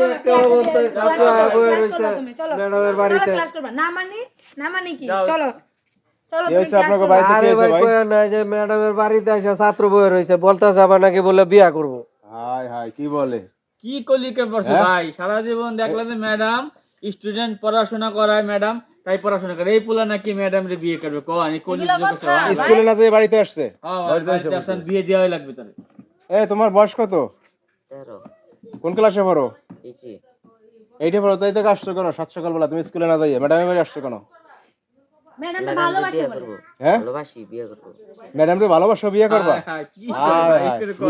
যে একটা অবস্থায় ছাত্র বয়ে রয়েছে ম্যাডামের বাড়িতে। ক্লাস করবা না মানে কি চলো চলো কি তুমি হয়েছে ক্লাস আপনাকে করবা। বাড়িতে? আরে ভাই কই না যে ম্যাডামের বাড়িতে এসে ছাত্র বয়ে রয়েছে, বলতেছে আবার নাকি বলে বিয়া করব। হাই হাই কি বলে? কি কলিকে পড়ছে ভাই? সারা জীবন দেখলে যে ম্যাডাম স্টুডেন্ট পড়াশোনা করায় ম্যাডাম, তাই পড়াশোনা করে। এই পোলা নাকি ম্যাডাম রে বিয়ে করবে, কোন এই কলি এগুলো কথা ভাই। স্কুলে না যেয়ে বাড়িতে আসছে? হ্যাঁ বাড়িতে আসেন, বিয়ে দেওয়াই লাগবে তারে। তোমার বয়স কত? 13 কোন ক্লাসে পড়ো? ইচি এইটা পড়ো। তাই থেকে আসছো কেন সাত সকালবেলা? তুমি স্কুলে না যাইয়ে ম্যাডামের বাড়ি আসছো কেন? ম্যাডাম ম্যাডাম ভালোবাসে বিয়ে বলে করব হ্যাঁ ভালোবাসি বিয়ে করব ম্যাডাম রে ভালোবাসো, বিয়ে করবা? হ্যাঁ, কি হায় ভাই হায়। এরকম?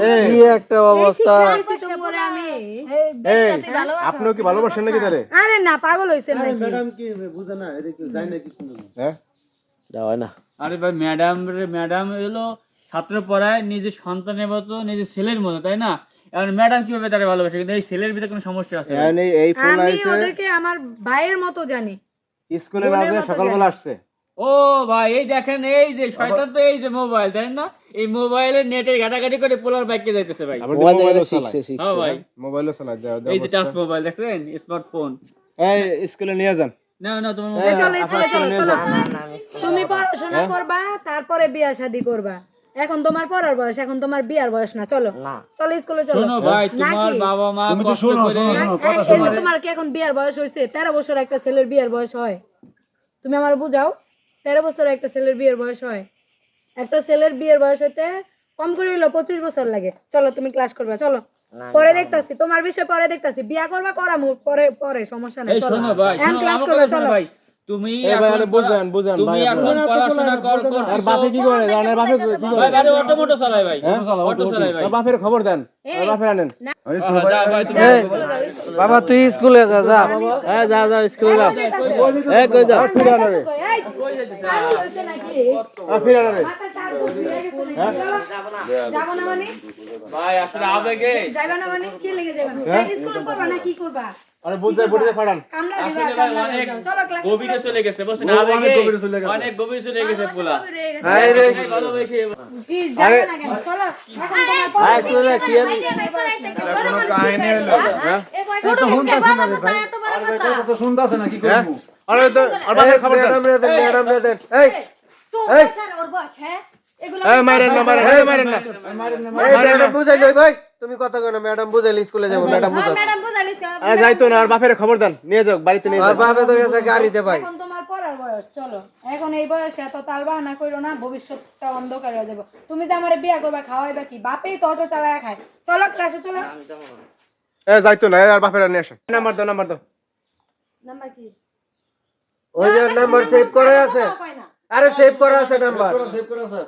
এই কি একটা অবস্থা। তোমরা আমি এই আপনিও কি ভালোবাসেন নাকি তারে? আরে না পাগল হইছেন নাকি হ্যাঁ আরে ভাই ম্যাডাম হলো ছাত্র পড়ায় নিজের সন্তানের মতো, নিজের ছেলের মতো, তাই না? এখন ম্যাডাম কিভাবে তারে ভালোবাসে? কিন্তু এই ছেলের ভিতরে কোনো সমস্যা আছে? এই ফোন আমি আইছে ওদেরকে আমার ভাইয়ের মতো জানি। স্কুলে না যেয়ে সকালবেলা আসছে। ও ভাই এই দেখেন, এই যে শয়তান তো এই যে মোবাইল, তাই না? এই মোবাইলের নেটের ঘাটাঘাটি করে পোলার বাইকে যাইতেছে ভাই। মোবাইলও চালায়। হ্যাঁ ভাই, মোবাইলও চালায়। এই যে টাচ মোবাইল দেখছেন, স্মার্টফোন। এই স্কুলে নিয়ে যান। না তোমার এই চলো স্কুলে চলো চলো। না না আমি তুমি পড়াশোনা করবা, তারপরে বিয়া শাদী করবা। এখন তোমার পড়ার বয়স, এখন তোমার বিয়ার বয়স না। চলো না চলো স্কুলে চলো। শোনো ভাই, তোমার নাকি? বাবা মা কষ্ট করে তোমার কি এখন বিয়ার বয়স হয়েছে? 13 বছর একটা ছেলের বিয়ার বয়স হয়? তুমি আমার বুঝাও, 13 বছর একটা ছেলের বিয়ের বয়স হয়? একটা ছেলের বিয়ের বয়স হইতে কম করে হইলো 25 বছর লাগে। চলো তুমি ক্লাস করবা, চলো। না, পরে দেখতাছি তোমার বিষয়, পরে দেখতাছি। বিয়া করবা করামু পরে পরে, সমস্যা নাই। এই চলো শোনো ভাই, এখন শোনো ক্লাস আমার করবা, কথা শোনো চলো। ভাই। তুমি এই ভাই আরে এখন বুঝান তুমি ভাই। এখন পড়াশোনা করতেছো। আর বাপে কি করে? জানেন বাপে কি ভাই করে? বাড়ি অটো মোটো চালায় ভাই, অটো চালায় ভাই। আর বাপের খবর দেন। আর বাপের আনেন। যা ভাই, তুমি এই, বাবা তুই স্কুলে যা যা। হ্যাঁ যা যা স্কুলে যা এই কই যাও? ফিরে আনো রে। এই, পাগল হইছে নাকি? ফিরে আনো রে। মাথা চাপ তো দিয়ে গেছে নাকি? চলো। যাবো না মানে? ভাই আসলে আবেগে যাইবা না মানে? কি লেগে যাইবা না? এই স্কুলে পড়বা না কি করবা? আরে বুঝাই পাঠান। কামলা দিবা, আসলে ভাই কামলা অনেক দিবা। চলো ক্লাস গভীরে চলে গেছে, বুঝছেন? আবেগে অনেক গভীরে চলে গেছে পোলা। ভালোবেসে কি যাবে না কেন? চলো এখন তোমার পড়া। হ্যাঁ স্কুলে যা কি আর কোনো কাহিনী হলো তো শুনতাছে না কি করব আরে তো আর বাপের খবর দেন। ম্যাডাম রে দেন। এই এই ওর বয়স, হ্যাঁ? এগুলো এই মারেন না। ম্যাডাম বুঝাই লই ভাই। তুমি কথা কই না, ম্যাডাম বুঝাইলে স্কুলে যাব। ম্যাডাম বুঝাও। ম্যাডাম বুঝালিছে। আরে যাইতো না। আর বাপের খবর দেন, নিয়ে যাও বাড়িতে নিয়ে আর যাও। বাপে তো গেছে গাড়িতে ভাই। এখন তোমার পড়ার বয়স, চলো। এখন এই বয়সে এত তালবাহানা কইরো না, ভবিষ্যৎটা অন্ধকার হয়ে যাবে। তুমি যে আমারে বিয়া করবা, খাওয়াইবা কি? বাপেই তো অটো চালায় খায়। চলো ক্লাসে চলো। যাইতো না। আর বাপের নিয়ে আসে। নাম্বার দাও। নাম্বার কি? ওই যে নাম্বার সেভ করা আছে। কয় না। আরে সেভ করা আছে নাম্বার। সেভ করা আছে